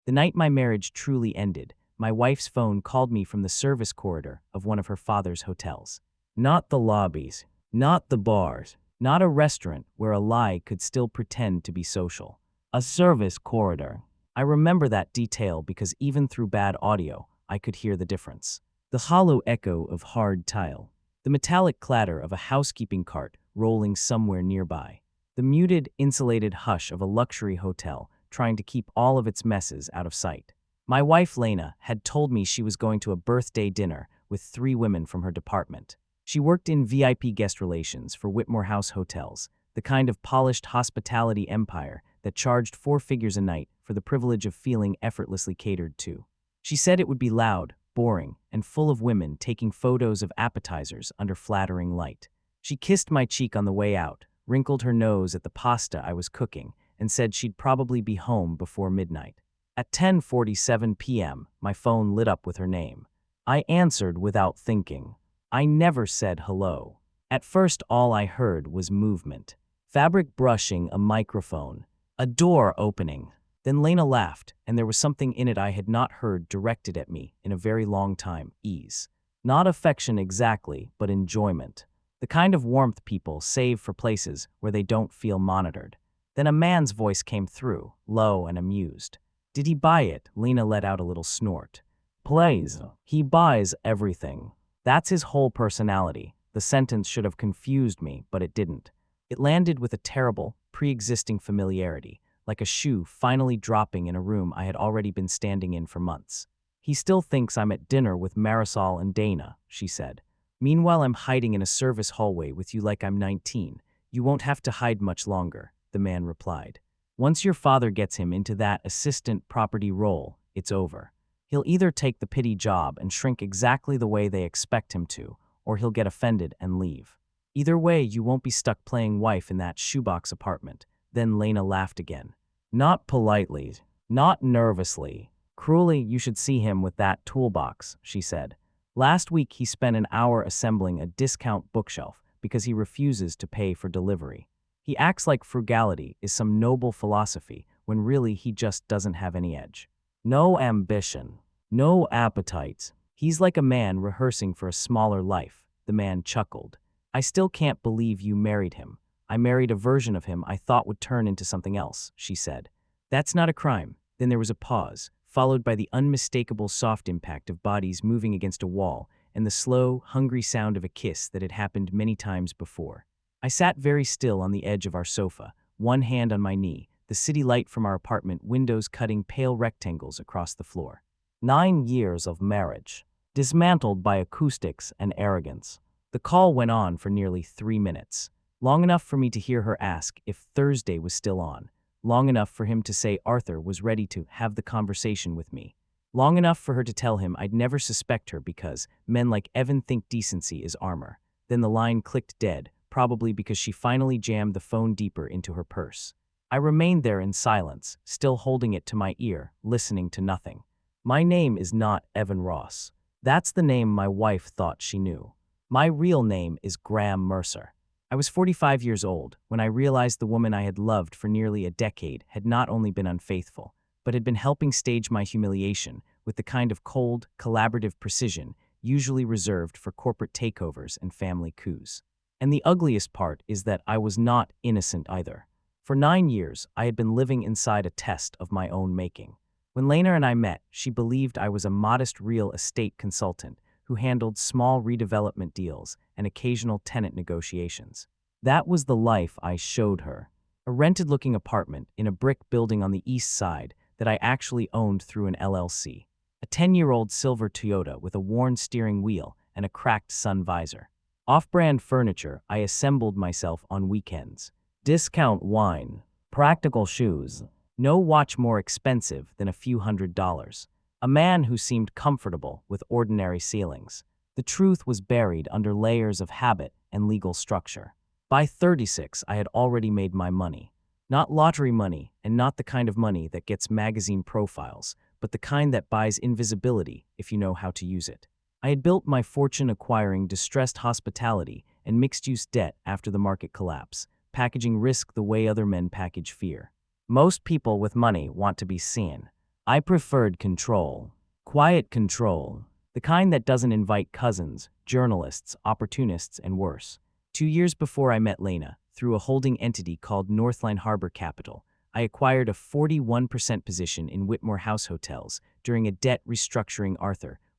The night my marriage truly ended, my wife's phone called me from the service corridor of one of her father's hotels. Not the lobbies, not the bars, not a restaurant where a lie could still pretend to be social. A service corridor. I remember that detail because even through bad audio, I could hear the difference. The hollow echo of hard tile. The metallic clatter of a housekeeping cart rolling somewhere nearby. The muted, insulated hush of a luxury hotel trying to keep all of its messes out of sight. My wife, Lena, had told me she was going to a birthday dinner with 3 women from her department. She worked in VIP guest relations for Whitmore House Hotels, the kind of polished hospitality empire that charged 4 figures a night for the privilege of feeling effortlessly catered to. She said it would be loud, boring, and full of women taking photos of appetizers under flattering light. She kissed my cheek on the way out, wrinkled her nose at the pasta I was cooking, and said she'd probably be home before midnight. At 10:47 p.m., my phone lit up with her name. I answered without thinking. I never said hello. At first, all I heard was movement. Fabric brushing a microphone. A door opening. Then Lena laughed, and there was something in it I had not heard directed at me in a very long time. Ease. Not affection exactly, but enjoyment. The kind of warmth people save for places where they don't feel monitored. Then a man's voice came through, low and amused. Did he buy it? Lena let out a little snort. Plays. He buys everything. That's his whole personality. The sentence should have confused me, but it didn't. It landed with a terrible, pre-existing familiarity, like a shoe finally dropping in a room I had already been standing in for months. He still thinks I'm at dinner with Marisol and Dana, she said. Meanwhile, I'm hiding in a service hallway with you like I'm 19. You won't have to hide much longer, the man replied. Once your father gets him into that assistant property role, it's over. He'll either take the pity job and shrink exactly the way they expect him to, or he'll get offended and leave. Either way, you won't be stuck playing wife in that shoebox apartment. Then Lena laughed again. Not politely, not nervously. Cruelly, you should see him with that toolbox, she said. Last week he spent an hour assembling a discount bookshelf because he refuses to pay for delivery. He acts like frugality is some noble philosophy when really he just doesn't have any edge. No ambition, no appetites. He's like a man rehearsing for a smaller life, the man chuckled. I still can't believe you married him. I married a version of him I thought would turn into something else, she said. That's not a crime. Then there was a pause, followed by the unmistakable soft impact of bodies moving against a wall and the slow, hungry sound of a kiss that had happened many times before. I sat very still on the edge of our sofa, one hand on my knee, the city light from our apartment windows cutting pale rectangles across the floor. 9 years of marriage, dismantled by acoustics and arrogance. The call went on for nearly 3 minutes, long enough for me to hear her ask if Thursday was still on, long enough for him to say Arthur was ready to have the conversation with me, long enough for her to tell him I'd never suspect her because men like Evan think decency is armor. Then the line clicked dead, probably because she finally jammed the phone deeper into her purse. I remained there in silence, still holding it to my ear, listening to nothing. My name is not Evan Ross. That's the name my wife thought she knew. My real name is Graham Mercer. I was 45 years old when I realized the woman I had loved for nearly a decade had not only been unfaithful, but had been helping stage my humiliation with the kind of cold, collaborative precision usually reserved for corporate takeovers and family coups. And the ugliest part is that I was not innocent either. For 9 years, I had been living inside a test of my own making. When Lena and I met, she believed I was a modest real estate consultant who handled small redevelopment deals and occasional tenant negotiations. That was the life I showed her. A rented-looking apartment in a brick building on the east side that I actually owned through an LLC. A 10-year-old silver Toyota with a worn steering wheel and a cracked sun visor. Off-brand furniture I assembled myself on weekends. Discount wine. Practical shoes. No watch more expensive than a few $100s. A man who seemed comfortable with ordinary ceilings. The truth was buried under layers of habit and legal structure. By 36, I had already made my money. Not lottery money, and not the kind of money that gets magazine profiles, but the kind that buys invisibility if you know how to use it. I had built my fortune acquiring distressed hospitality and mixed-use debt after the market collapse, packaging risk the way other men package fear. Most people with money want to be seen. I preferred control. Quiet control. The kind that doesn't invite cousins, journalists, opportunists, and worse. 2 years before I met Lena, through a holding entity called Northline Harbor Capital, I acquired a 41% position in Whitmore House Hotels. During a debt restructuring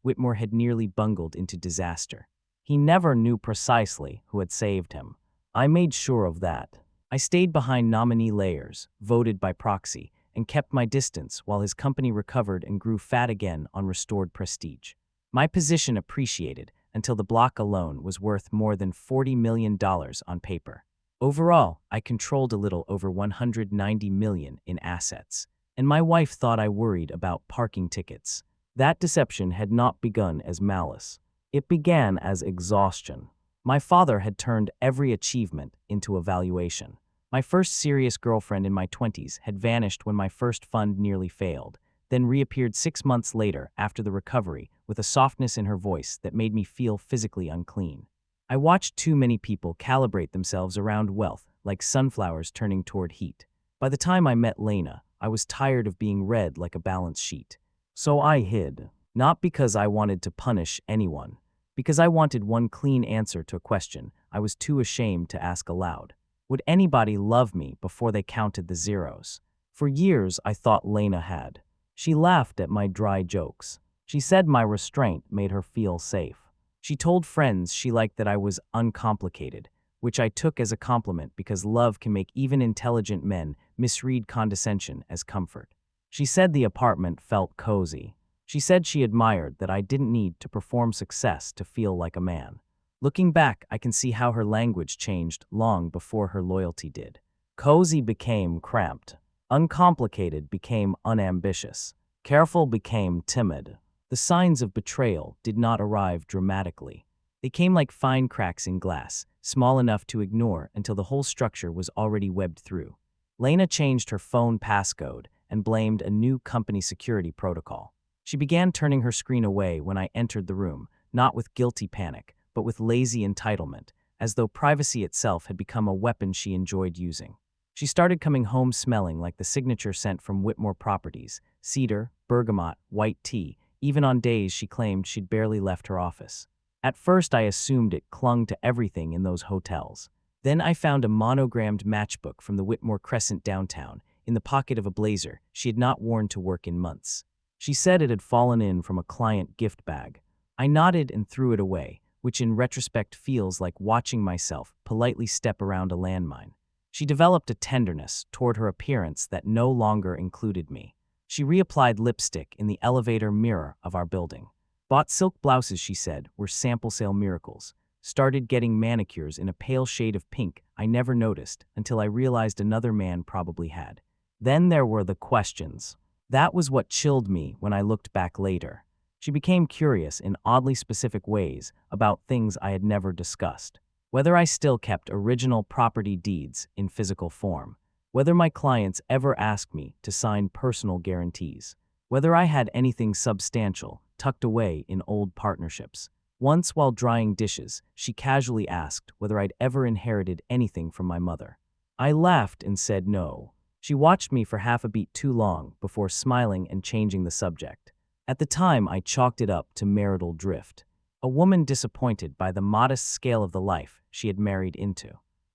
Whitmore had nearly bungled into disaster. He never knew precisely who had saved him. I made sure of that. I stayed behind nominee layers, voted by proxy, and kept my distance while his company recovered and grew fat again on restored prestige. My position appreciated until the block alone was worth more than $40 million on paper. Overall, I controlled a little over $190 million in assets, and my wife thought I worried about parking tickets. That deception had not begun as malice. It began as exhaustion. My father had turned every achievement into a valuation. My first serious girlfriend in my 20s had vanished when my first fund nearly failed, then reappeared 6 months later after the recovery with a softness in her voice that made me feel physically unclean. I watched too many people calibrate themselves around wealth like sunflowers turning toward heat. By the time I met Lena, I was tired of being read like a balance sheet. So I hid, not because I wanted to punish anyone, because I wanted one clean answer to a question I was too ashamed to ask aloud. Would anybody love me before they counted the zeros? For years, I thought Lena had. She laughed at my dry jokes. She said my restraint made her feel safe. She told friends she liked that I was uncomplicated, which I took as a compliment because love can make even intelligent men misread condescension as comfort. She said the apartment felt cozy. She said she admired that I didn't need to perform success to feel like a man. Looking back, I can see how her language changed long before her loyalty did. Cozy became cramped. Uncomplicated became unambitious. Careful became timid. The signs of betrayal did not arrive dramatically. They came like fine cracks in glass, small enough to ignore until the whole structure was already webbed through. Lena changed her phone passcode and blamed a new company security protocol. She began turning her screen away when I entered the room, not with guilty panic, but with lazy entitlement, as though privacy itself had become a weapon she enjoyed using. She started coming home smelling like the signature scent from Whitmore Properties: cedar, bergamot, white tea, even on days she claimed she'd barely left her office. At first I assumed it clung to everything in those hotels. Then I found a monogrammed matchbook from the Whitmore Crescent downtown, in the pocket of a blazer she had not worn to work in months. She said it had fallen in from a client gift bag. I nodded and threw it away, which in retrospect feels like watching myself politely step around a landmine. She developed a tenderness toward her appearance that no longer included me. She reapplied lipstick in the elevator mirror of our building. Bought silk blouses, she said, were sample sale miracles. Started getting manicures in a pale shade of pink I never noticed until I realized another man probably had. Then there were the questions. That was what chilled me when I looked back later. She became curious in oddly specific ways about things I had never discussed. Whether I still kept original property deeds in physical form, whether my clients ever asked me to sign personal guarantees, whether I had anything substantial tucked away in old partnerships. Once, while drying dishes, she casually asked whether I'd ever inherited anything from my mother. I laughed and said no. She watched me for half a beat too long before smiling and changing the subject. At the time, I chalked it up to marital drift. A woman disappointed by the modest scale of the life she had married into.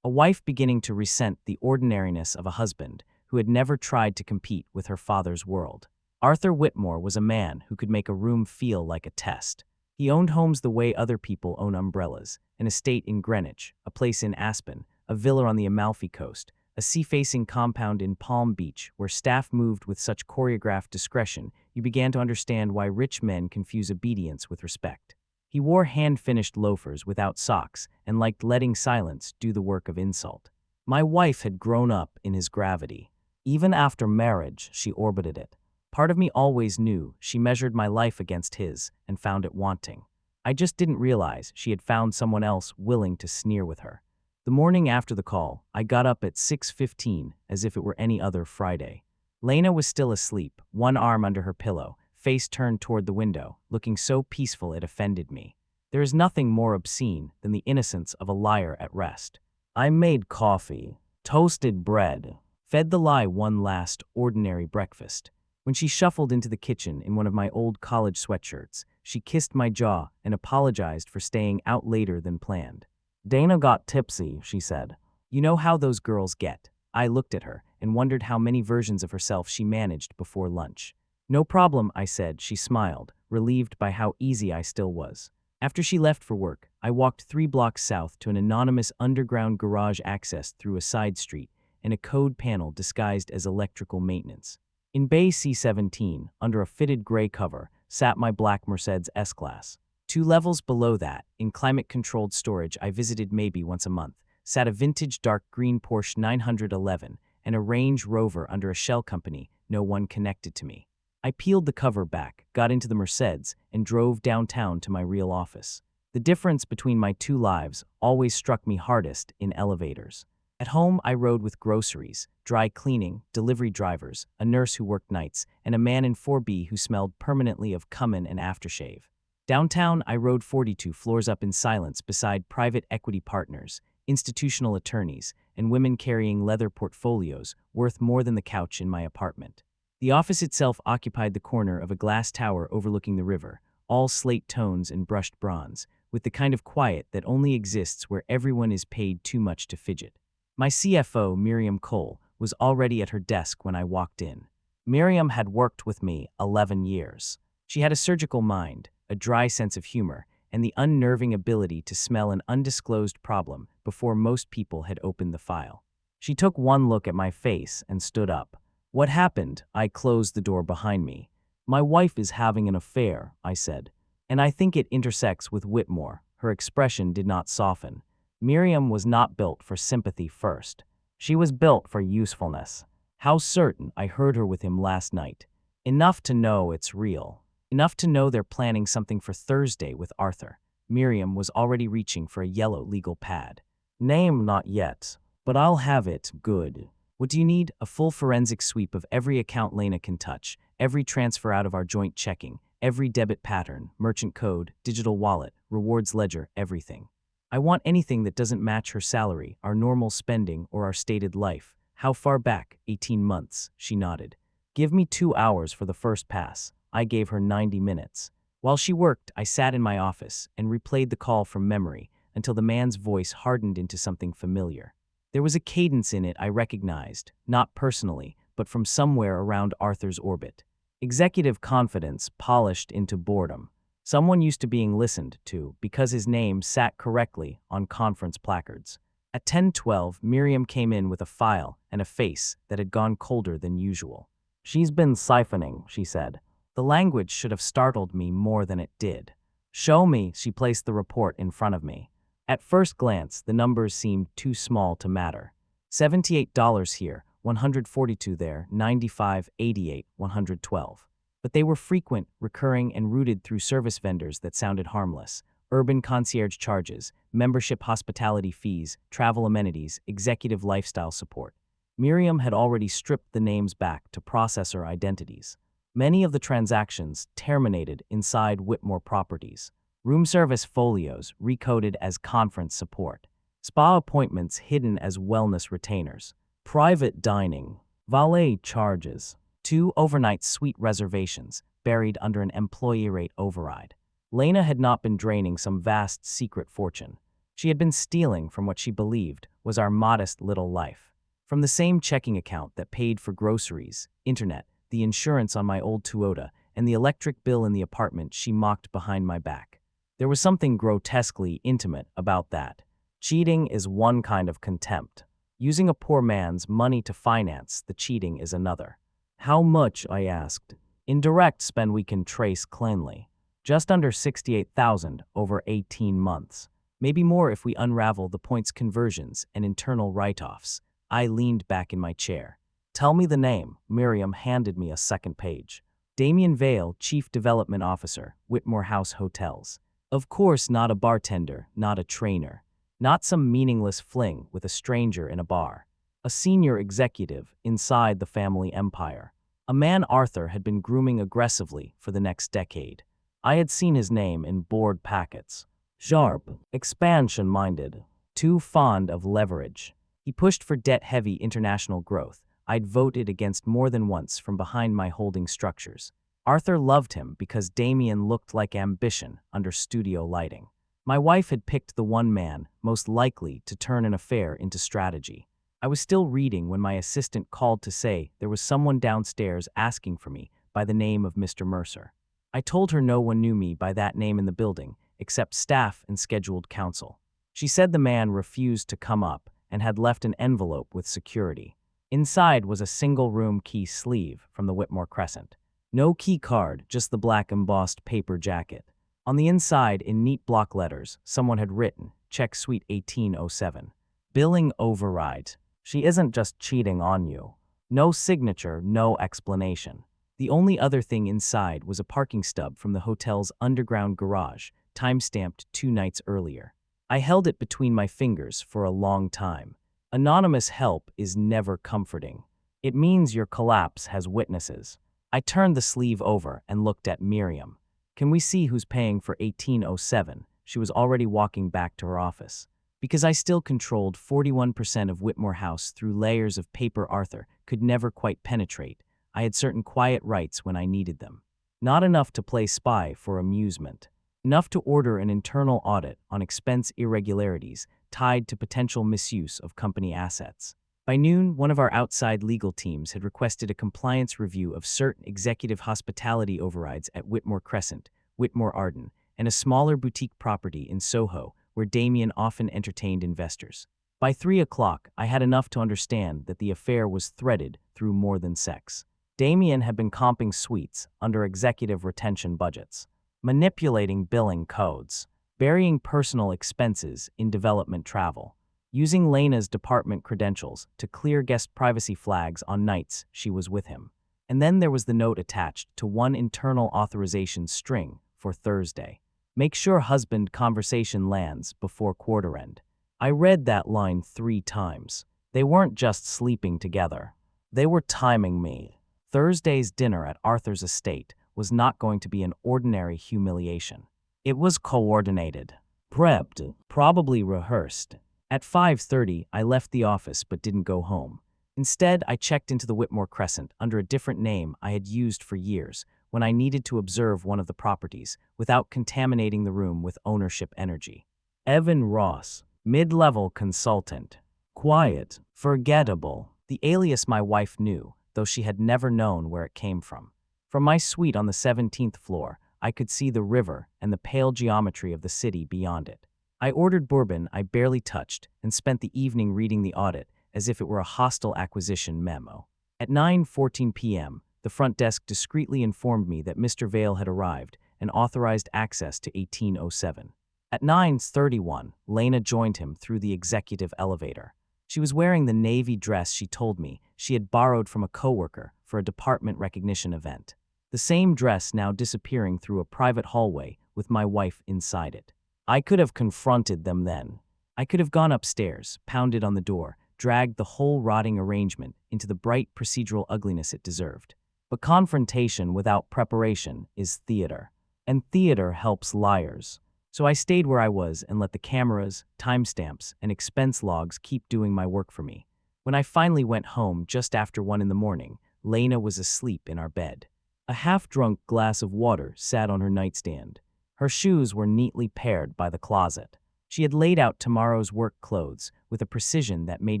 A wife beginning to resent the ordinariness of a husband who had never tried to compete with her father's world. Arthur Whitmore was a man who could make a room feel like a test. He owned homes the way other people own umbrellas: an estate in Greenwich, a place in Aspen, a villa on the Amalfi Coast, a sea-facing compound in Palm Beach where staff moved with such choreographed discretion you began to understand why rich men confuse obedience with respect. He wore hand-finished loafers without socks and liked letting silence do the work of insult. My wife had grown up in his gravity. Even after marriage, she orbited it. Part of me always knew she measured my life against his and found it wanting. I just didn't realize she had found someone else willing to sneer with her. The morning after the call, I got up at 6:15 as if it were any other Friday. Lena was still asleep, one arm under her pillow, face turned toward the window, looking so peaceful it offended me. There is nothing more obscene than the innocence of a liar at rest. I made coffee, toasted bread, fed the lie one last ordinary breakfast. When she shuffled into the kitchen in one of my old college sweatshirts, she kissed my jaw and apologized for staying out later than planned. Dana got tipsy, she said. You know how those girls get. I looked at her and wondered how many versions of herself she managed before lunch. No problem, I said. She smiled, relieved by how easy I still was. After she left for work, I walked 3 blocks south to an anonymous underground garage accessed through a side street and a code panel disguised as electrical maintenance. In Bay C17, under a fitted gray cover, sat my black Mercedes S-Class. 2 levels below that, in climate-controlled storage I visited maybe once a month, sat a vintage dark green Porsche 911 and a Range Rover under a shell company, no one connected to me. I peeled the cover back, got into the Mercedes, and drove downtown to my real office. The difference between my 2 lives always struck me hardest in elevators. At home, I rode with groceries, dry cleaning, delivery drivers, a nurse who worked nights, and a man in 4B who smelled permanently of cumin and aftershave. Downtown, I rode 42 floors up in silence beside private equity partners, institutional attorneys, and women carrying leather portfolios worth more than the couch in my apartment. The office itself occupied the corner of a glass tower overlooking the river, all slate tones and brushed bronze, with the kind of quiet that only exists where everyone is paid too much to fidget. My CFO, Miriam Cole, was already at her desk when I walked in. Miriam had worked with me 11 years. She had a surgical mind, a dry sense of humor, and the unnerving ability to smell an undisclosed problem before most people had opened the file. She took one look at my face and stood up. What happened? I closed the door behind me. My wife is having an affair, I said. And I think it intersects with Whitmore. Her expression did not soften. Miriam was not built for sympathy first. She was built for usefulness. How certain, I heard her with him last night. Enough to know it's real. Enough to know they're planning something for Thursday with Arthur. Miriam was already reaching for a yellow legal pad. Name not yet, but I'll have it. Good. What do you need? A full forensic sweep of every account Lena can touch, every transfer out of our joint checking, every debit pattern, merchant code, digital wallet, rewards ledger, everything. I want anything that doesn't match her salary, our normal spending, or our stated life. How far back? 18 months, she nodded. Give me 2 hours for the first pass. I gave her 90 minutes. While she worked, I sat in my office and replayed the call from memory until the man's voice hardened into something familiar. There was a cadence in it I recognized, not personally, but from somewhere around Arthur's orbit. Executive confidence polished into boredom. Someone used to being listened to because his name sat correctly on conference placards. At 10:12, Miriam came in with a file and a face that had gone colder than usual. She's been siphoning, she said. The language should have startled me more than it did. Show me, she placed the report in front of me. At first glance, the numbers seemed too small to matter. $78 here, $142 there, $95, $88, $112. But they were frequent, recurring, and rooted through service vendors that sounded harmless. Urban concierge charges, membership hospitality fees, travel amenities, executive lifestyle support. Miriam had already stripped the names back to processor identities. Many of the transactions terminated inside Whitmore properties. Room service folios recoded as conference support. Spa appointments hidden as wellness retainers. Private dining. Valet charges. 2 overnight suite reservations buried under an employee rate override. Lena had not been draining some vast secret fortune. She had been stealing from what she believed was our modest little life. From the same checking account that paid for groceries, internet, the insurance on my old Toyota, and the electric bill in the apartment she mocked behind my back. There was something grotesquely intimate about that. Cheating is one kind of contempt. Using a poor man's money to finance the cheating is another. How much? I asked. Indirect spend we can trace cleanly. Just under $68,000 over 18 months. Maybe more if we unravel the points conversions and internal write-offs. I leaned back in my chair. Tell me the name. Miriam handed me a second page. Damien Vale, Chief Development Officer, Whitmore House Hotels. Of course, not a bartender, not a trainer. Not some meaningless fling with a stranger in a bar. A senior executive inside the family empire. A man Arthur had been grooming aggressively for the next decade. I had seen his name in board packets. Sharp, expansion-minded, too fond of leverage. He pushed for debt-heavy international growth. I'd voted against more than once from behind my holding structures. Arthur loved him because Damien looked like ambition under studio lighting. My wife had picked the one man most likely to turn an affair into strategy. I was still reading when my assistant called to say there was someone downstairs asking for me by the name of Mr. Mercer. I told her no one knew me by that name in the building, except staff and scheduled counsel. She said the man refused to come up and had left an envelope with security. Inside was a single-room key sleeve from the Whitmore Crescent. No key card, just the black embossed paper jacket. On the inside, in neat block letters, someone had written, "Check Suite 1807. Billing overrides. She isn't just cheating on you." No signature, no explanation. The only other thing inside was a parking stub from the hotel's underground garage, time-stamped 2 nights earlier. I held it between my fingers for a long time. Anonymous help is never comforting. It means your collapse has witnesses. I turned the sleeve over and looked at Miriam. "Can we see who's paying for 1807? She was already walking back to her office. Because I still controlled 41% of Whitmore House through layers of paper Arthur could never quite penetrate, I had certain quiet rights when I needed them. Not enough to play spy for amusement. Enough to order an internal audit on expense irregularities tied to potential misuse of company assets. By noon, one of our outside legal teams had requested a compliance review of certain executive hospitality overrides at Whitmore Crescent, Whitmore Arden, and a smaller boutique property in Soho where Damien often entertained investors. By 3 o'clock, I had enough to understand that the affair was threaded through more than sex. Damien had been comping suites under executive retention budgets, manipulating billing codes, burying personal expenses in development travel, using Lena's department credentials to clear guest privacy flags on nights she was with him. And then there was the note attached to one internal authorization string for Thursday. "Make sure husband conversation lands before quarter end." I read that line 3 times. They weren't just sleeping together. They were timing me. Thursday's dinner at Arthur's estate was not going to be an ordinary humiliation. It was coordinated, prepped, probably rehearsed. At 5:30, I left the office but didn't go home. Instead, I checked into the Whitmore Crescent under a different name I had used for years when I needed to observe one of the properties without contaminating the room with ownership energy. Evan Ross, mid-level consultant. Quiet, forgettable, the alias my wife knew, though she had never known where it came from. From my suite on the 17th floor, I could see the river and the pale geometry of the city beyond it. I ordered bourbon I barely touched and spent the evening reading the audit as if it were a hostile acquisition memo. At 9:14 p.m., the front desk discreetly informed me that Mr. Vale had arrived and authorized access to 1807. At 9:31, Lena joined him through the executive elevator. She was wearing the navy dress she told me she had borrowed from a coworker for a department recognition event. The same dress now disappearing through a private hallway with my wife inside it. I could have confronted them then. I could have gone upstairs, pounded on the door, dragged the whole rotting arrangement into the bright procedural ugliness it deserved. But confrontation without preparation is theater, and theater helps liars. So I stayed where I was and let the cameras, timestamps, and expense logs keep doing my work for me. When I finally went home just after 1 in the morning, Lena was asleep in our bed. A half-drunk glass of water sat on her nightstand. Her shoes were neatly paired by the closet. She had laid out tomorrow's work clothes with a precision that made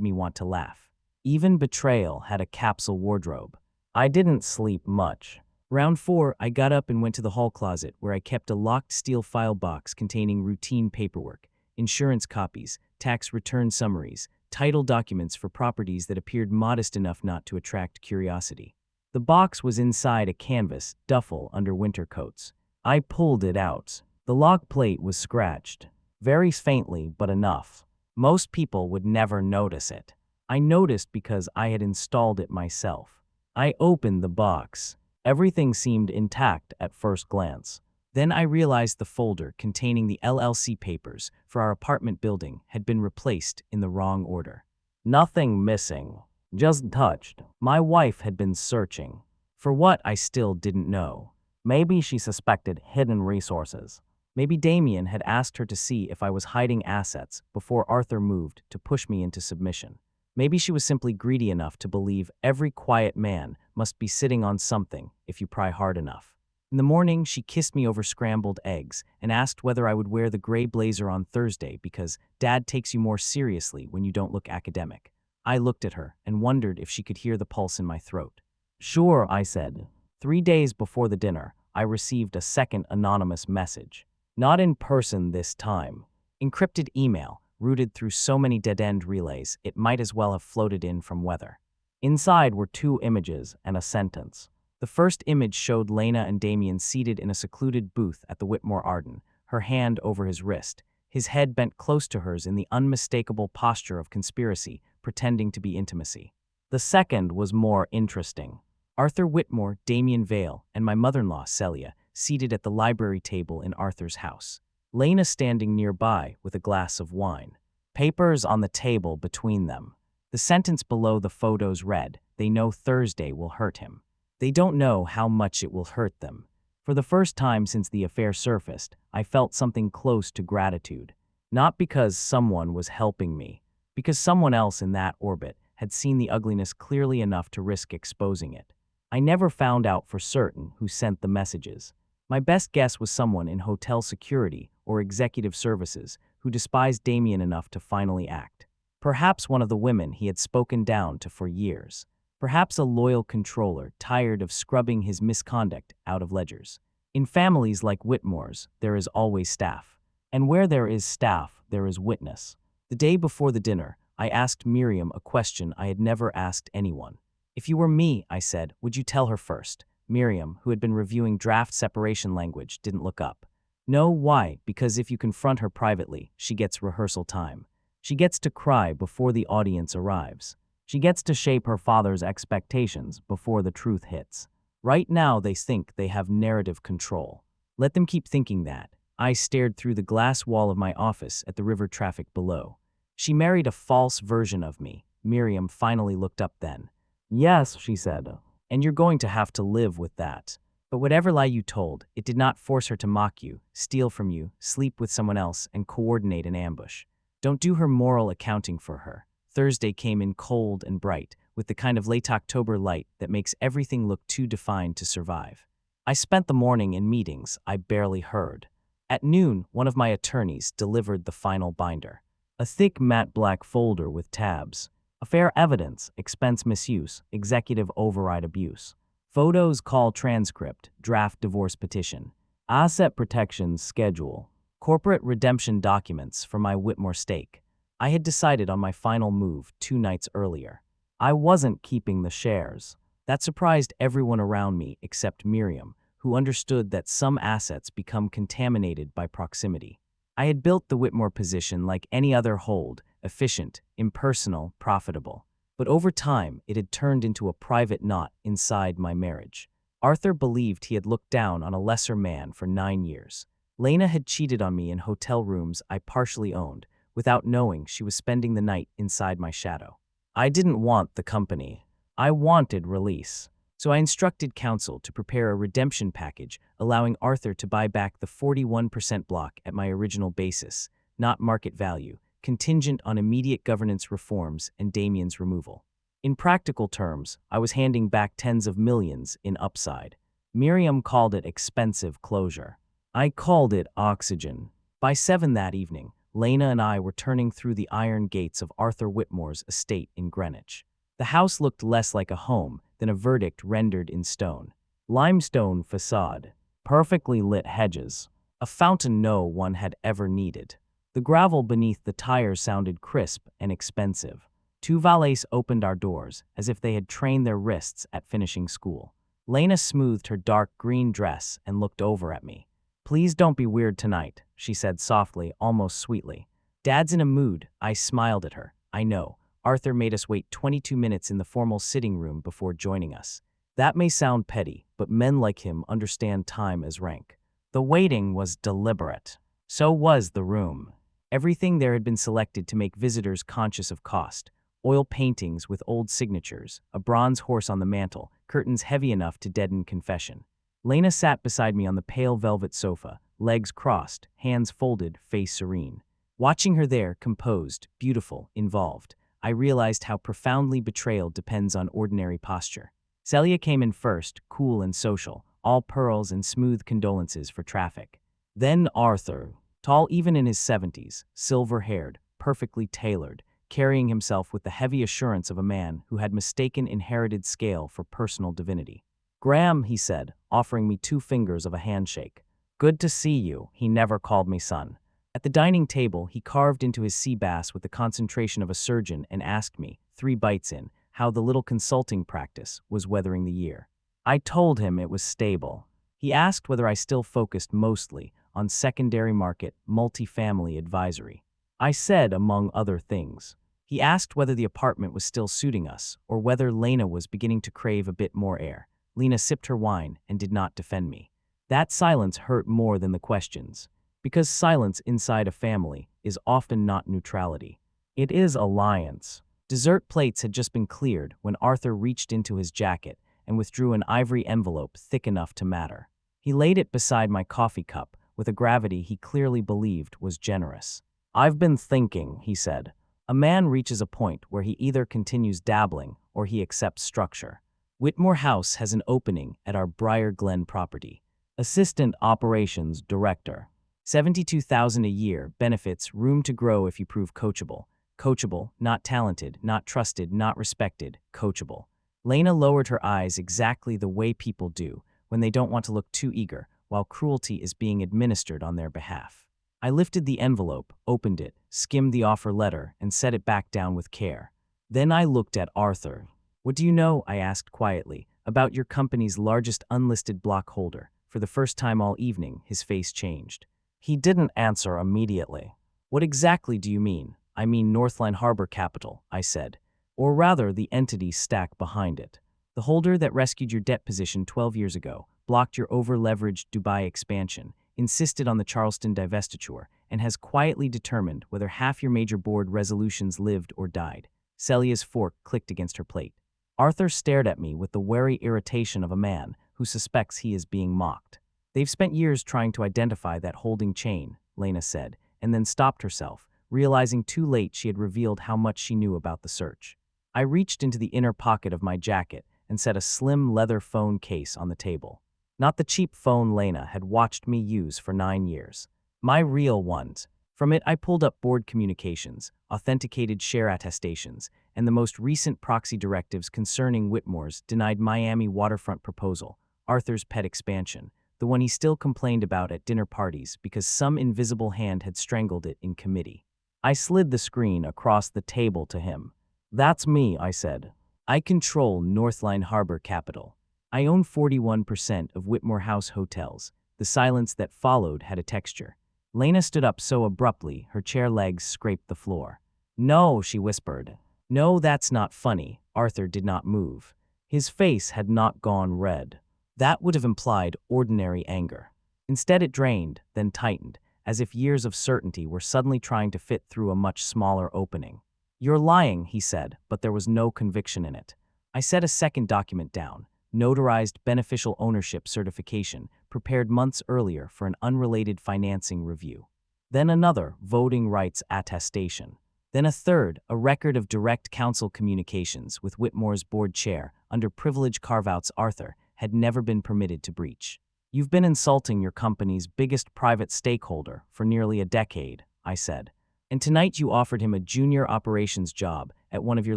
me want to laugh. Even Betrayal had a capsule wardrobe. I didn't sleep much. Round 4, I got up and went to the hall closet where I kept a locked steel file box containing routine paperwork, insurance copies, tax return summaries, title documents for properties that appeared modest enough not to attract curiosity. The box was inside a canvas duffel under winter coats. I pulled it out. The lock plate was scratched. Very faintly, but enough. Most people would never notice it. I noticed because I had installed it myself. I opened the box. Everything seemed intact at first glance. Then I realized the folder containing the LLC papers for our apartment building had been replaced in the wrong order. Nothing missing. Just touched. My wife had been searching. For what I still didn't know. Maybe she suspected hidden resources. Maybe Damien had asked her to see if I was hiding assets before Arthur moved to push me into submission. Maybe she was simply greedy enough to believe every quiet man must be sitting on something if you pry hard enough. In the morning, she kissed me over scrambled eggs and asked whether I would wear the gray blazer on Thursday because Dad takes you more seriously when you don't look academic. I looked at her and wondered if she could hear the pulse in my throat. Sure, I said. 3 days before the dinner, I received a second anonymous message. Not in person this time. Encrypted email, routed through so many dead-end relays, it might as well have floated in from weather. Inside were 2 images and a sentence. The first image showed Lena and Damien seated in a secluded booth at the Whitmore Arden, her hand over his wrist, his head bent close to hers in the unmistakable posture of conspiracy, pretending to be intimacy. The second was more interesting. Arthur Whitmore, Damien Vale, and my mother-in-law, Celia, seated at the library table in Arthur's house. Lena standing nearby with a glass of wine. Papers on the table between them. The sentence below the photos read, "They know Thursday will hurt him. They don't know how much it will hurt them." For the first time since the affair surfaced, I felt something close to gratitude. Not because someone was helping me, because someone else in that orbit had seen the ugliness clearly enough to risk exposing it. I never found out for certain who sent the messages. My best guess was someone in hotel security or executive services who despised Damien enough to finally act. Perhaps one of the women he had spoken down to for years. Perhaps a loyal controller tired of scrubbing his misconduct out of ledgers. In families like Whitmore's, there is always staff. And where there is staff, there is witness. The day before the dinner, I asked Miriam a question I had never asked anyone. "If you were me," I said, "would you tell her first?" Miriam, who had been reviewing draft separation language, didn't look up. "No, why? Because if you confront her privately, she gets rehearsal time. She gets to cry before the audience arrives. She gets to shape her father's expectations before the truth hits. Right now they think they have narrative control. Let them keep thinking that." I stared through the glass wall of my office at the river traffic below. "She married a false version of me." Miriam finally looked up then. "Yes," she said, "and you're going to have to live with that. But whatever lie you told, it did not force her to mock you, steal from you, sleep with someone else, and coordinate an ambush. Don't do her moral accounting for her." Thursday came in cold and bright, with the kind of late October light that makes everything look too defined to survive. I spent the morning in meetings I barely heard. At noon, one of my attorneys delivered the final binder. A thick matte black folder with tabs. Affair evidence, expense misuse, executive override abuse. Photos, call transcript, draft divorce petition. Asset protections schedule. Corporate redemption documents for my Whitmore stake. I had decided on my final move 2 nights earlier. I wasn't keeping the shares. That surprised everyone around me except Miriam, who understood that some assets become contaminated by proximity. I had built the Whitmore position like any other hold, efficient, impersonal, profitable. But over time, it had turned into a private knot inside my marriage. Arthur believed he had looked down on a lesser man for 9 years. Lena had cheated on me in hotel rooms I partially owned, without knowing she was spending the night inside my shadow. I didn't want the company. I wanted release. So I instructed counsel to prepare a redemption package allowing Arthur to buy back the 41% block at my original basis, not market value, contingent on immediate governance reforms and Damien's removal. In practical terms, I was handing back tens of millions in upside. Miriam called it expensive closure. I called it oxygen. By 7 that evening, Lena and I were turning through the iron gates of Arthur Whitmore's estate in Greenwich. The house looked less like a home than a verdict rendered in stone. Limestone facade, perfectly lit hedges, a fountain no one had ever needed. The gravel beneath the tires sounded crisp and expensive. 2 valets opened our doors as if they had trained their wrists at finishing school. Lena smoothed her dark green dress and looked over at me. "Please don't be weird tonight," she said softly, almost sweetly. "Dad's in a mood." I smiled at her. "I know. Arthur made us wait 22 minutes in the formal sitting room before joining us. That may sound petty, but men like him understand time as rank." The waiting was deliberate. So was the room. Everything there had been selected to make visitors conscious of cost. Oil paintings with old signatures, a bronze horse on the mantel, curtains heavy enough to deaden confession. Lena sat beside me on the pale velvet sofa, legs crossed, hands folded, face serene. Watching her there, composed, beautiful, involved, I realized how profoundly betrayal depends on ordinary posture. Celia came in first, cool and social, all pearls and smooth condolences for traffic. Then Arthur, tall even in his 70s, silver-haired, perfectly tailored, carrying himself with the heavy assurance of a man who had mistaken inherited scale for personal divinity. "Graham," he said, offering me 2 fingers of a handshake. "Good to see you." He never called me son. At the dining table, he carved into his sea bass with the concentration of a surgeon and asked me, 3 bites in, how the little consulting practice was weathering the year. I told him it was stable. He asked whether I still focused mostly on secondary market, multifamily advisory. I said, among other things. He asked whether the apartment was still suiting us, or whether Lena was beginning to crave a bit more air. Lena sipped her wine and did not defend me. That silence hurt more than the questions. Because silence inside a family is often not neutrality. It is alliance. Dessert plates had just been cleared when Arthur reached into his jacket and withdrew an ivory envelope thick enough to matter. He laid it beside my coffee cup with a gravity he clearly believed was generous. "I've been thinking," he said. A man reaches a point where he either continues dabbling or he accepts structure. Whitmore House has an opening at our Briar Glen property. Assistant Operations Director. $72,000 a year, benefits, room to grow if you prove coachable. Coachable, not talented, not trusted, not respected, coachable. Lena lowered her eyes exactly the way people do when they don't want to look too eager while cruelty is being administered on their behalf. I lifted the envelope, opened it, skimmed the offer letter, and set it back down with care. Then I looked at Arthur. "What do you know," I asked quietly, "about your company's largest unlisted block holder?" For the first time all evening, his face changed. He didn't answer immediately. "What exactly do you mean?" "I mean Northline Harbor Capital," I said. "Or rather, the entity stack behind it. The holder that rescued your debt position 12 years ago, blocked your over-leveraged Dubai expansion, insisted on the Charleston divestiture, and has quietly determined whether half your major board resolutions lived or died." Celia's fork clicked against her plate. Arthur stared at me with the wary irritation of a man who suspects he is being mocked. "They've spent years trying to identify that holding chain," Lena said, and then stopped herself, realizing too late she had revealed how much she knew about the search. I reached into the inner pocket of my jacket and set a slim leather phone case on the table. Not the cheap phone Lena had watched me use for 9 years. My real ones. From it I pulled up board communications, authenticated share attestations, and the most recent proxy directives concerning Whitmore's denied Miami waterfront proposal, Arthur's pet expansion, the one he still complained about at dinner parties because some invisible hand had strangled it in committee. I slid the screen across the table to him. "That's me," I said. "I control Northline Harbor Capital. I own 41% of Whitmore House Hotels." The silence that followed had a texture. Lena stood up so abruptly her chair legs scraped the floor. "No," she whispered. "No, that's not funny." Arthur did not move. His face had not gone red. That would have implied ordinary anger. Instead it drained, then tightened, as if years of certainty were suddenly trying to fit through a much smaller opening. "You're lying," he said, but there was no conviction in it. I set a second document down, notarized beneficial ownership certification, prepared months earlier for an unrelated financing review. Then another, voting rights attestation. Then a third, a record of direct counsel communications with Whitmore's board chair under privilege carve-outs Arthur had never been permitted to breach. "You've been insulting your company's biggest private stakeholder for nearly a decade," I said. "And tonight you offered him a junior operations job at one of your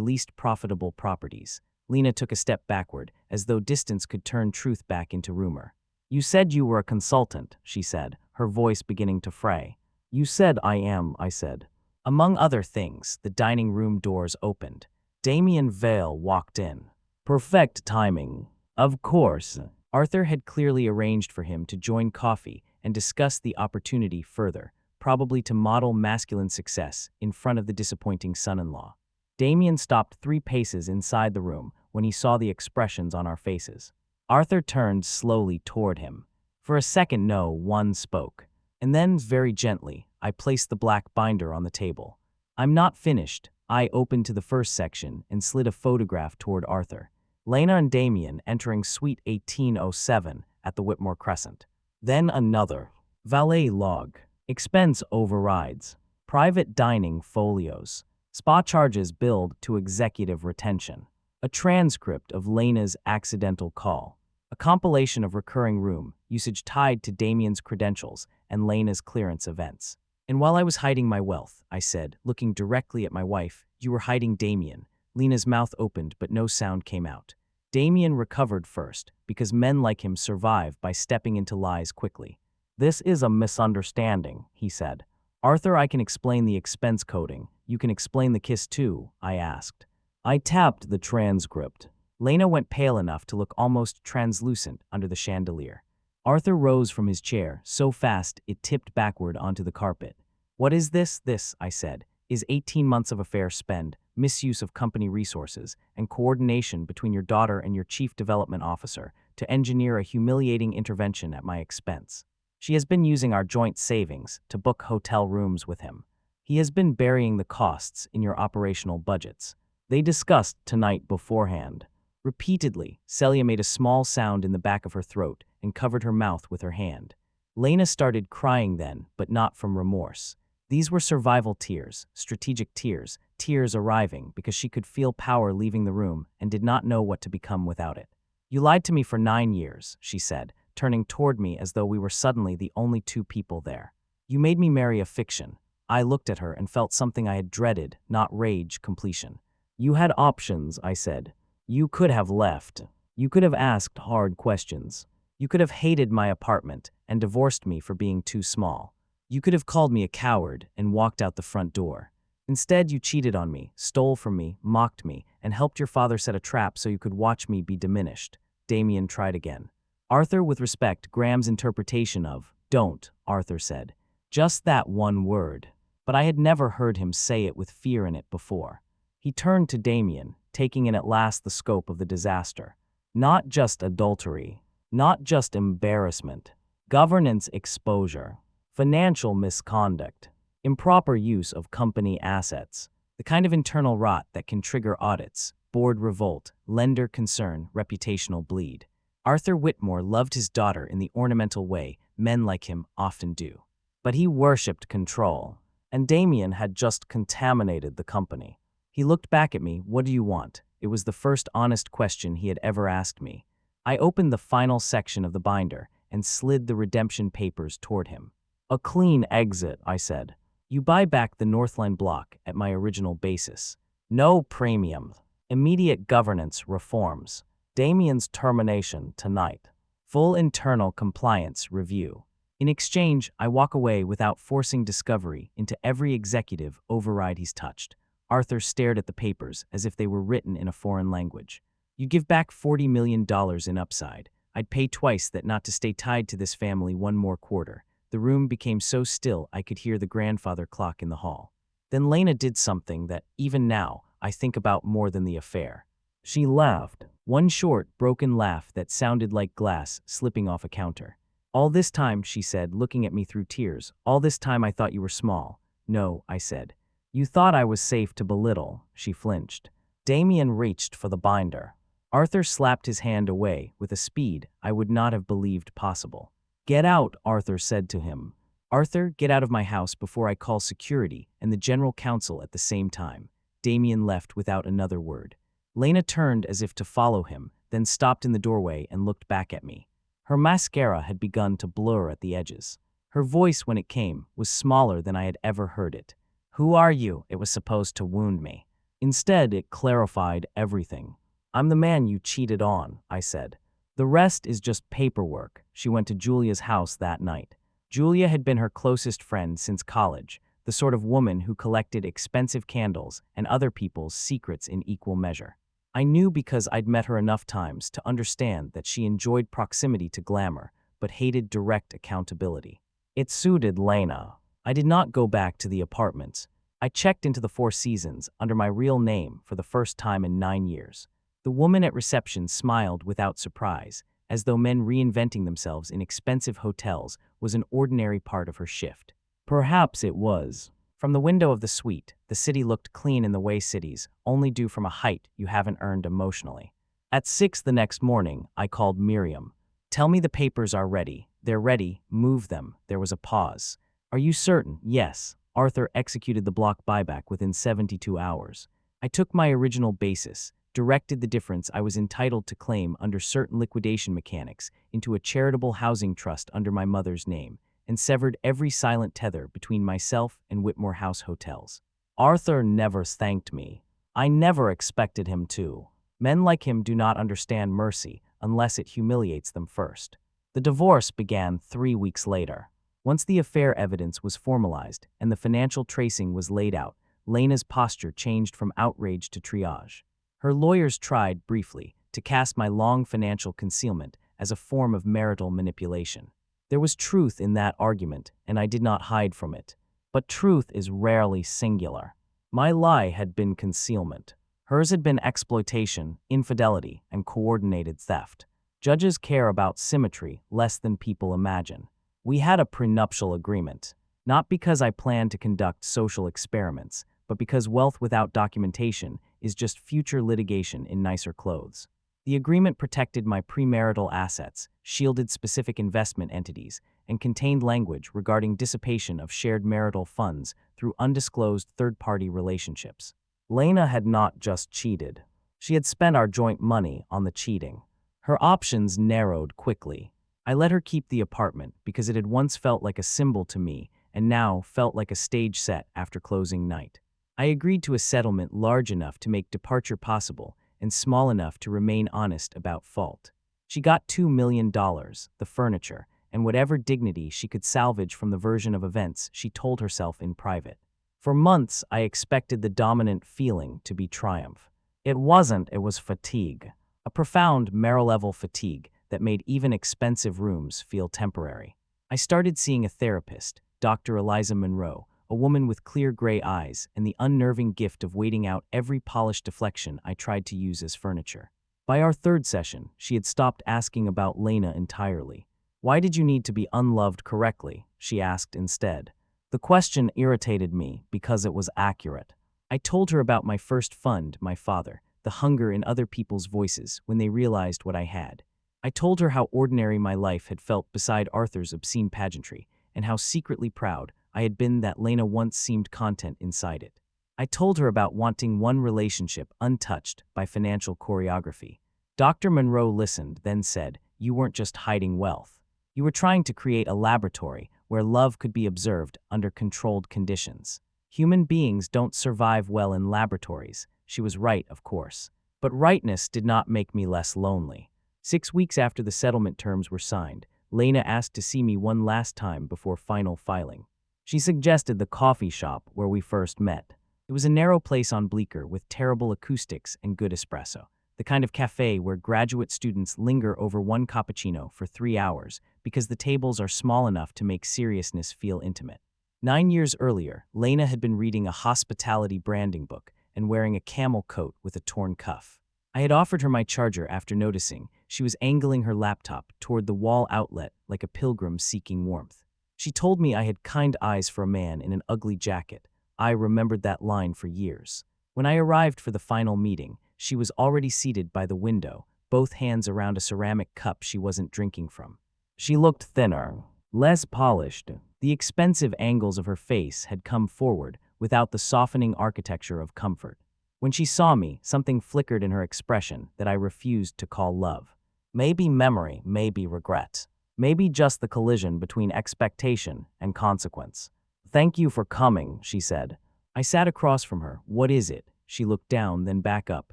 least profitable properties." Lena took a step backward, as though distance could turn truth back into rumor. "You said you were a consultant," she said, her voice beginning to fray. "You said I am," I said. Among other things, the dining room doors opened. Damien Vale walked in. Perfect timing. Of course. Arthur had clearly arranged for him to join coffee and discuss the opportunity further, probably to model masculine success in front of the disappointing son-in-law. Damien stopped 3 paces inside the room when he saw the expressions on our faces. Arthur turned slowly toward him. For a second no one spoke. And then, very gently, I placed the black binder on the table. "I'm not finished." I opened to the first section and slid a photograph toward Arthur. Lena and Damien entering Suite 1807 at the Whitmore Crescent. Then another. Valet log. Expense overrides. Private dining folios. Spa charges billed to executive retention. A transcript of Lena's accidental call. A compilation of recurring room usage tied to Damien's credentials and Lena's clearance events. And while I was hiding my wealth, I said, looking directly at my wife, you were hiding Damien. Lena's mouth opened, but no sound came out. Damien recovered first, because men like him survive by stepping into lies quickly. This is a misunderstanding, he said. Arthur, I can explain the expense coding. You can explain the kiss too, I asked. I tapped the transcript. Lena went pale enough to look almost translucent under the chandelier. Arthur rose from his chair so fast it tipped backward onto the carpet. What is this? This, I said, is 18 months of affair spend, misuse of company resources, and coordination between your daughter and your chief development officer to engineer a humiliating intervention at my expense. She has been using our joint savings to book hotel rooms with him. He has been burying the costs in your operational budgets. They discussed tonight beforehand. Repeatedly, Celia made a small sound in the back of her throat and covered her mouth with her hand. Lena started crying then, but not from remorse. These were survival tears, strategic tears, tears arriving because she could feel power leaving the room and did not know what to become without it. You lied to me for 9 years, she said, turning toward me as though we were suddenly the only two people there. You made me marry a fiction. I looked at her and felt something I had dreaded, not rage, completion. You had options, I said. You could have left. You could have asked hard questions. You could have hated my apartment and divorced me for being too small. You could have called me a coward and walked out the front door. Instead, you cheated on me, stole from me, mocked me, and helped your father set a trap so you could watch me be diminished. Damien tried again. Arthur, with respect, Graham's interpretation of, don't, Arthur said. Just that one word. But I had never heard him say it with fear in it before. He turned to Damien, taking in at last the scope of the disaster. Not just adultery, not just embarrassment, governance exposure, financial misconduct, improper use of company assets, the kind of internal rot that can trigger audits, board revolt, lender concern, reputational bleed. Arthur Whitmore loved his daughter in the ornamental way men like him often do. But he worshipped control, and Damien had just contaminated the company. He looked back at me. What do you want? It was the first honest question he had ever asked me. I opened the final section of the binder and slid the redemption papers toward him. A clean exit, I said. You buy back the Northline block at my original basis. No premium. Immediate governance reforms. Damien's termination tonight. Full internal compliance review. In exchange, I walk away without forcing discovery into every executive override he's touched. Arthur stared at the papers as if they were written in a foreign language. You give back $40 million in upside. I'd pay twice that not to stay tied to this family one more quarter. The room became so still I could hear the grandfather clock in the hall. Then Lena did something that, even now, I think about more than the affair. She laughed. One short, broken laugh that sounded like glass slipping off a counter. All this time, she said, looking at me through tears, all this time I thought you were small. No, I said. You thought I was safe to belittle, she flinched. Damien reached for the binder. Arthur slapped his hand away with a speed I would not have believed possible. Get out, Arthur said to him. Arthur, get out of my house before I call security and the general counsel at the same time. Damien left without another word. Lena turned as if to follow him, then stopped in the doorway and looked back at me. Her mascara had begun to blur at the edges. Her voice, when it came, was smaller than I had ever heard it. Who are you? It was supposed to wound me. Instead, it clarified everything. I'm the man you cheated on, I said. The rest is just paperwork. She went to Julia's house that night. Julia had been her closest friend since college, the sort of woman who collected expensive candles and other people's secrets in equal measure. I knew because I'd met her enough times to understand that she enjoyed proximity to glamour, but hated direct accountability. It suited Lena. I did not go back to the apartments. I checked into the Four Seasons under my real name for the first time in 9 years. The woman at reception smiled without surprise, as though men reinventing themselves in expensive hotels was an ordinary part of her shift. Perhaps it was. From the window of the suite, the city looked clean in the way cities only do from a height you haven't earned emotionally. At 6 the next morning, I called Miriam. Tell me the papers are ready. They're ready. Move them. There was a pause. Are you certain? Yes. Arthur executed the block buyback within 72 hours. I took my original basis, directed the difference I was entitled to claim under certain liquidation mechanics into a charitable housing trust under my mother's name, and severed every silent tether between myself and Whitmore House Hotels. Arthur never thanked me. I never expected him to. Men like him do not understand mercy unless it humiliates them first. The divorce began 3 weeks later. Once the affair evidence was formalized and the financial tracing was laid out, Lena's posture changed from outrage to triage. Her lawyers tried, briefly, to cast my long financial concealment as a form of marital manipulation. There was truth in that argument, and I did not hide from it. But truth is rarely singular. My lie had been concealment. Hers had been exploitation, infidelity, and coordinated theft. Judges care about symmetry less than people imagine. We had a prenuptial agreement, not because I planned to conduct social experiments, but because wealth without documentation is just future litigation in nicer clothes. The agreement protected my premarital assets, shielded specific investment entities, and contained language regarding dissipation of shared marital funds through undisclosed third-party relationships. Lena had not just cheated. She had spent our joint money on the cheating. Her options narrowed quickly. I let her keep the apartment because it had once felt like a symbol to me and now felt like a stage set after closing night. I agreed to a settlement large enough to make departure possible and small enough to remain honest about fault. She got $2 million, the furniture, and whatever dignity she could salvage from the version of events she told herself in private. For months, I expected the dominant feeling to be triumph. It wasn't, it was fatigue. A profound marrow-level fatigue that made even expensive rooms feel temporary. I started seeing a therapist, Dr. Eliza Monroe, a woman with clear gray eyes and the unnerving gift of waiting out every polished deflection I tried to use as furniture. By our third session, she had stopped asking about Lena entirely. "Why did you need to be unloved correctly?" she asked instead. The question irritated me because it was accurate. I told her about my first fund, my father, the hunger in other people's voices when they realized what I had. I told her how ordinary my life had felt beside Arthur's obscene pageantry, and how secretly proud I had been that Lena once seemed content inside it. I told her about wanting one relationship untouched by financial choreography. Dr. Monroe listened, then said, "You weren't just hiding wealth. You were trying to create a laboratory where love could be observed under controlled conditions. Human beings don't survive well in laboratories." She was right, of course. But rightness did not make me less lonely. 6 weeks after the settlement terms were signed, Lena asked to see me one last time before final filing. She suggested the coffee shop where we first met. It was a narrow place on Bleecker with terrible acoustics and good espresso, the kind of cafe where graduate students linger over one cappuccino for 3 hours because the tables are small enough to make seriousness feel intimate. 9 years earlier, Lena had been reading a hospitality branding book and wearing a camel coat with a torn cuff. I had offered her my charger after noticing she was angling her laptop toward the wall outlet like a pilgrim seeking warmth. She told me I had kind eyes for a man in an ugly jacket. I remembered that line for years. When I arrived for the final meeting, she was already seated by the window, both hands around a ceramic cup she wasn't drinking from. She looked thinner, less polished. The expensive angles of her face had come forward without the softening architecture of comfort. When she saw me, something flickered in her expression that I refused to call love. Maybe memory, maybe regret. Maybe just the collision between expectation and consequence. "Thank you for coming," she said. I sat across from her. "What is it?" She looked down, then back up,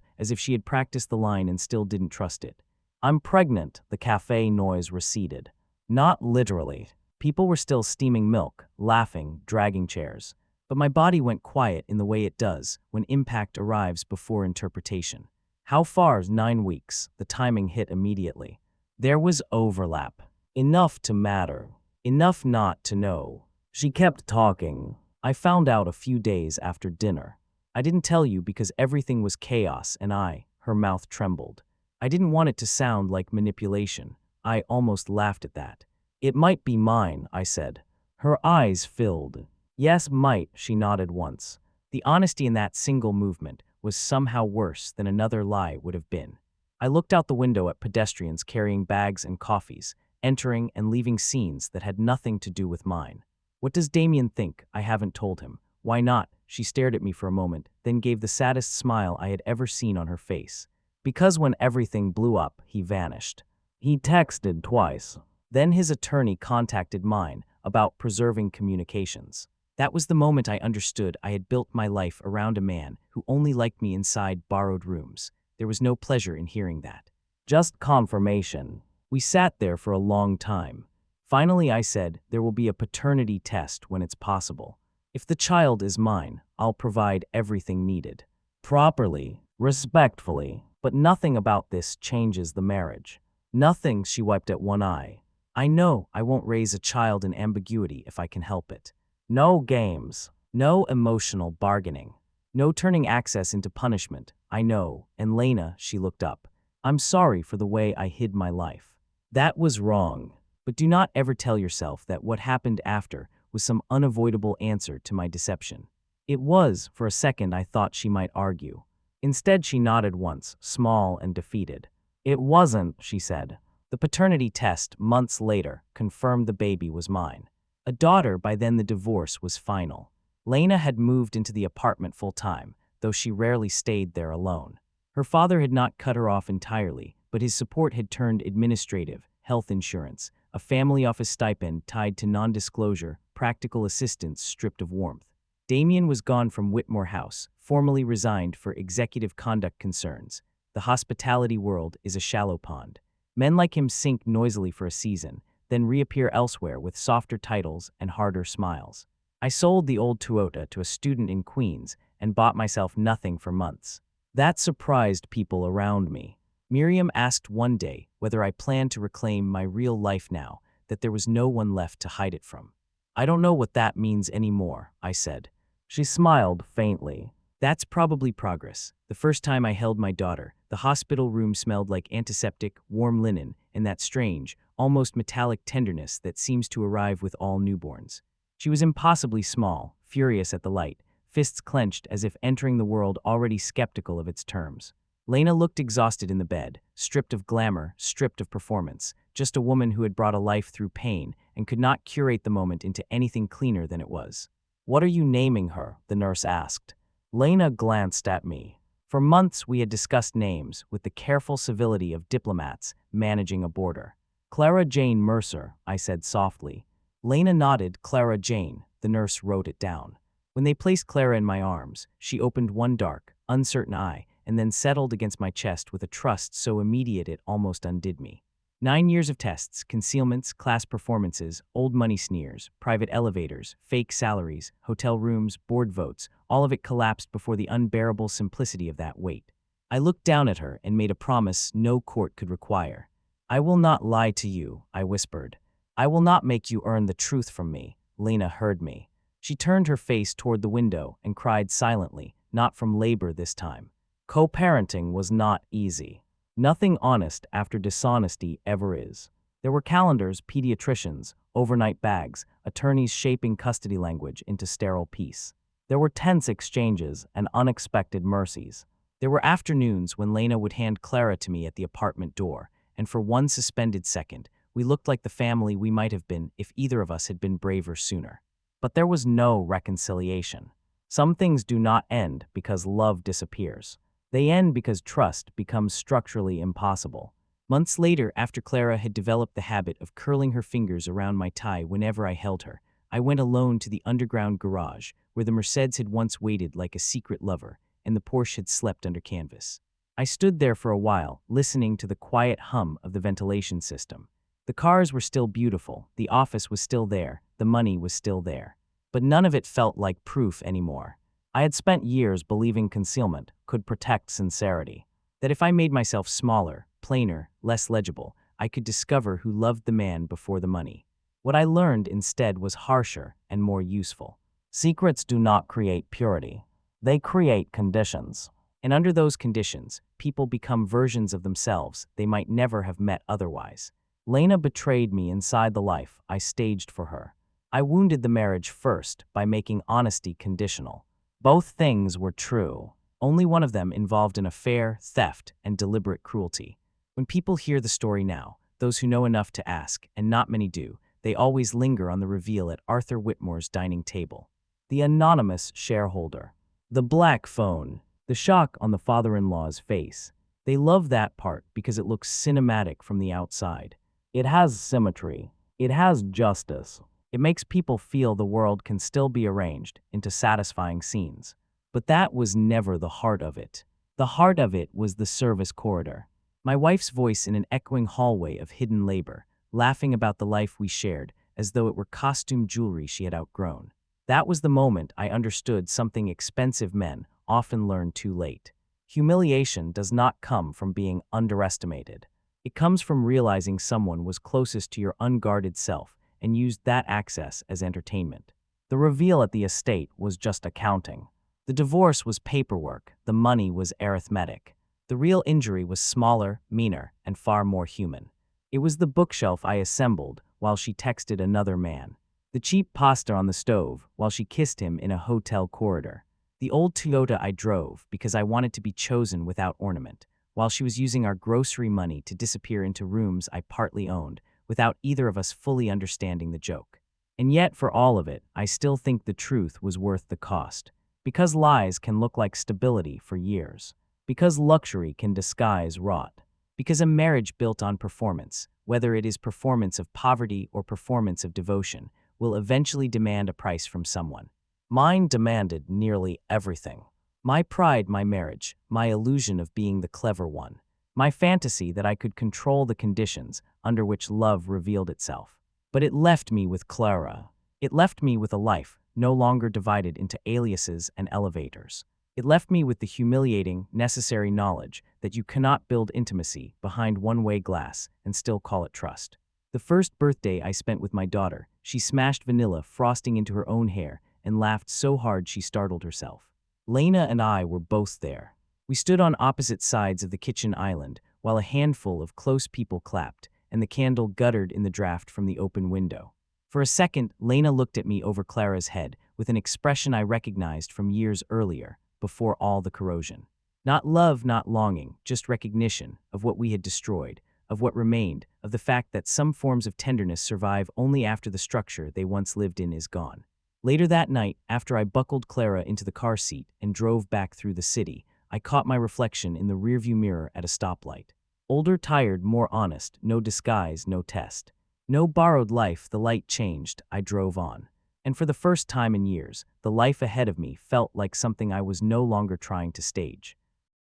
as if she had practiced the line and still didn't trust it. "I'm pregnant." The cafe noise receded. Not literally. People were still steaming milk, laughing, dragging chairs. But my body went quiet in the way it does when impact arrives before interpretation. "How far?" 9 weeks. The timing hit immediately. There was overlap. Enough to matter. Enough not to know. She kept talking. I found out a few days after dinner. "I didn't tell you because everything was chaos and her mouth trembled. I didn't want it to sound like manipulation." I almost laughed at that. "It might be mine," I said. Her eyes filled. "Yes, might," she nodded once. The honesty in that single movement was somehow worse than another lie would have been. I looked out the window at pedestrians carrying bags and coffees, entering and leaving scenes that had nothing to do with mine. What does Damien think? I haven't told him. Why not? She stared at me for a moment, then gave the saddest smile I had ever seen on her face. Because when everything blew up, he vanished. He texted twice. Then his attorney contacted mine about preserving communications. That was the moment I understood I had built my life around a man who only liked me inside borrowed rooms. There was no pleasure in hearing that. Just confirmation. We sat there for a long time. Finally, I said, there will be a paternity test when it's possible. If the child is mine, I'll provide everything needed. Properly, respectfully, but nothing about this changes the marriage. Nothing, she wiped at one eye. I know I won't raise a child in ambiguity if I can help it. No games, no emotional bargaining, no turning access into punishment. I know, and Lena, she looked up. I'm sorry for the way I hid my life. That was wrong, but do not ever tell yourself that what happened after was some unavoidable answer to my deception. It was. For a second I thought she might argue. Instead she nodded once, small and defeated. It wasn't, she said. The paternity test, months later, confirmed the baby was mine. A daughter. By then the divorce was final. Lena had moved into the apartment full-time, though she rarely stayed there alone. Her father had not cut her off entirely, but his support had turned administrative, health insurance, a family office stipend tied to non-disclosure, practical assistance stripped of warmth. Damien was gone from Whitmore House, formally resigned for executive conduct concerns. The hospitality world is a shallow pond. Men like him sink noisily for a season, then reappear elsewhere with softer titles and harder smiles. I sold the old Toyota to a student in Queens and bought myself nothing for months. That surprised people around me. Miriam asked one day whether I planned to reclaim my real life now that there was no one left to hide it from. I don't know what that means anymore, I said. She smiled faintly. That's probably progress. The first time I held my daughter, the hospital room smelled like antiseptic, warm linen, and that strange, almost metallic tenderness that seems to arrive with all newborns. She was impossibly small, furious at the light, fists clenched as if entering the world already skeptical of its terms. Lena looked exhausted in the bed, stripped of glamour, stripped of performance, just a woman who had brought a life through pain and could not curate the moment into anything cleaner than it was. What are you naming her? The nurse asked. Lena glanced at me. For months we had discussed names with the careful civility of diplomats managing a border. Clara Jane Mercer, I said softly. Lena nodded. Clara Jane. The nurse wrote it down. When they placed Clara in my arms, she opened one dark, uncertain eye and then settled against my chest with a trust so immediate it almost undid me. 9 years of tests, concealments, class performances, old money sneers, private elevators, fake salaries, hotel rooms, board votes, all of it collapsed before the unbearable simplicity of that weight. I looked down at her and made a promise no court could require. I will not lie to you, I whispered. I will not make you earn the truth from me. Lena heard me. She turned her face toward the window and cried silently, not from labor this time. Co-parenting was not easy. Nothing honest after dishonesty ever is. There were calendars, pediatricians, overnight bags, attorneys shaping custody language into sterile peace. There were tense exchanges and unexpected mercies. There were afternoons when Lena would hand Clara to me at the apartment door, and for one suspended second, we looked like the family we might have been if either of us had been braver sooner. But there was no reconciliation. Some things do not end because love disappears. They end because trust becomes structurally impossible. Months later, after Clara had developed the habit of curling her fingers around my tie whenever I held her, I went alone to the underground garage, where the Mercedes had once waited like a secret lover, and the Porsche had slept under canvas. I stood there for a while, listening to the quiet hum of the ventilation system. The cars were still beautiful, the office was still there, the money was still there. But none of it felt like proof anymore. I had spent years believing concealment could protect sincerity, that if I made myself smaller, plainer, less legible, I could discover who loved the man before the money. What I learned instead was harsher and more useful. Secrets do not create purity. They create conditions. And under those conditions, people become versions of themselves they might never have met otherwise. Lena betrayed me inside the life I staged for her. I wounded the marriage first by making honesty conditional. Both things were true. Only one of them involved an affair, theft, and deliberate cruelty. When people hear the story now, those who know enough to ask, and not many do, they always linger on the reveal at Arthur Whitmore's dining table. The anonymous shareholder. The black phone. The shock on the father-in-law's face. They love that part because it looks cinematic from the outside. It has symmetry. It has justice. It makes people feel the world can still be arranged into satisfying scenes. But that was never the heart of it. The heart of it was the service corridor. My wife's voice in an echoing hallway of hidden labor, laughing about the life we shared as though it were costume jewelry she had outgrown. That was the moment I understood something expensive men often learn too late. Humiliation does not come from being underestimated. It comes from realizing someone was closest to your unguarded self and used that access as entertainment. The reveal at the estate was just accounting. The divorce was paperwork, the money was arithmetic. The real injury was smaller, meaner, and far more human. It was the bookshelf I assembled while she texted another man. The cheap pasta on the stove while she kissed him in a hotel corridor. The old Toyota I drove because I wanted to be chosen without ornament, while she was using our grocery money to disappear into rooms I partly owned, without either of us fully understanding the joke. And yet, for all of it, I still think the truth was worth the cost. Because lies can look like stability for years. Because luxury can disguise rot. Because a marriage built on performance, whether it is performance of poverty or performance of devotion, will eventually demand a price from someone. Mine demanded nearly everything. My pride, my marriage, my illusion of being the clever one. My fantasy that I could control the conditions under which love revealed itself. But it left me with Clara. It left me with a life no longer divided into aliases and elevators. It left me with the humiliating, necessary knowledge that you cannot build intimacy behind one-way glass and still call it trust. The first birthday I spent with my daughter, she smashed vanilla frosting into her own hair and laughed so hard she startled herself. Lena and I were both there. We stood on opposite sides of the kitchen island while a handful of close people clapped and the candle guttered in the draft from the open window. For a second, Lena looked at me over Clara's head with an expression I recognized from years earlier, before all the corrosion. Not love, not longing, just recognition of what we had destroyed, of what remained, of the fact that some forms of tenderness survive only after the structure they once lived in is gone. Later that night, after I buckled Clara into the car seat and drove back through the city, I caught my reflection in the rearview mirror at a stoplight. Older, tired, more honest, no disguise, no test. No borrowed life, the light changed, I drove on. And for the first time in years, the life ahead of me felt like something I was no longer trying to stage.